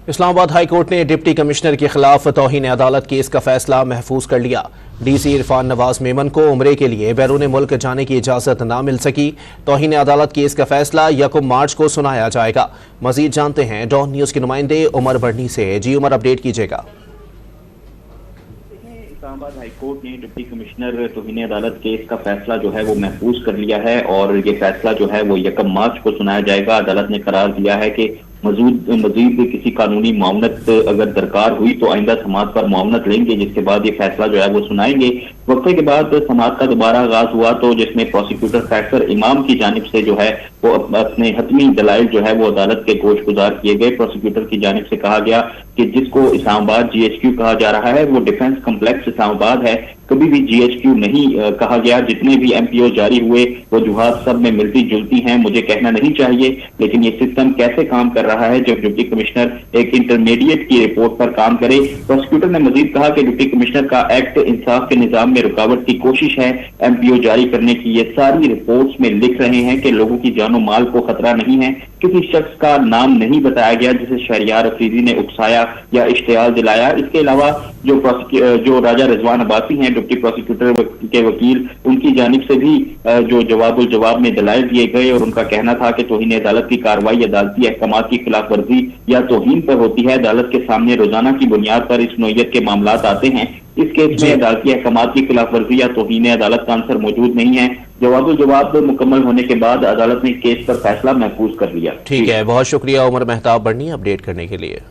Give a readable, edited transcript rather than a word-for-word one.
Islamabad high court ने deputy commissioner के खिलाफ तौहीन अदालत केस का फैसला महफूज कर लिया। डीसी इरफान नवाज मेमन को उम्रे के लिए बैरून मुल्क जाने की इजाजत न मिल सकी। तौहीन अदालत केस का फैसला 1 मार्च को सुनाया जाएगा। मजीद जानते हैं डॉन न्यूज के नुमाइंदे उमर बढ़नी से। जी उमर, अपडेट कीजिएगा। इस्लामाबाद हाई कोर्ट ने डिप्टी कमिश्नर तौहीन अदालत केस का फैसला जो है वो महफूज कर लिया है और ये फैसला जो है वो 1 मार्च को सुनाया जाएगा। अदालत ने करार दिया है कि मजीद किसी कानूनी मामलत अगर दरकार हुई तो आइंदा समाअत पर मामलत लेंगे, जिसके बाद ये फैसला जो है वो सुनाएंगे। वक्फे के बाद समाअत का दोबारा आगाज हुआ तो जिसमें प्रोसिक्यूटर फैक्टर इमाम की जानिब से जो है वो अपने हतमी दलाइल जो है वो अदालत के गोश गुजार किए गए। प्रोसिक्यूटर की जानिब से कहा गया कि जिसको इस्लामाबाद GHQ कहा जा रहा है वो डिफेंस कम्प्लेक्स इस्लामाबाद है, कभी भी GHQ नहीं कहा गया। जितने भी MPO जारी हुए वजूहात सब में मिलती जुलती हैं, मुझे कहना नहीं चाहिए, लेकिन ये सिस्टम कैसे काम कर रहा है जब डिप्टी कमिश्नर एक इंटरमीडिएट की रिपोर्ट पर काम करे। प्रोसिक्यूटर ने मजीद कहा कि डिप्टी कमिश्नर का एक्ट इंसाफ के निजाम में रुकावट की कोशिश है MPO जारी करने की। ये सारी रिपोर्ट्स में लिख रहे हैं कि लोगों की जानो माल को खतरा नहीं है। किसी शख्स का नाम नहीं बताया गया जिसे शहरियार अफरीदी ने उकसाया या इश्तियाल दिलाया। इसके अलावा जो राजा रिजवान अब्बासी हैं डिप्टी प्रोसिक्यूटर के वकील, उनकी जानिब से भी जो जवाब में दलाइल दिए गए और उनका कहना था कि तौहीन अदालत की कार्रवाई अदालती अहकामात की खिलाफ वर्जी या तौहीन पर होती है। अदालत के सामने रोजाना की बुनियाद पर इस नौयत के मामलात आते हैं। इस केस में अदालती अहकामात की खिलाफ वर्जी या तौहीन अदालत का आंसर मौजूद नहीं है। जवाब मुकम्मल होने के बाद अदालत ने केस पर फैसला महफूज कर लिया। ठीक है, बहुत शुक्रिया उमर मेहताब बढ़नी अपडेट करने के लिए।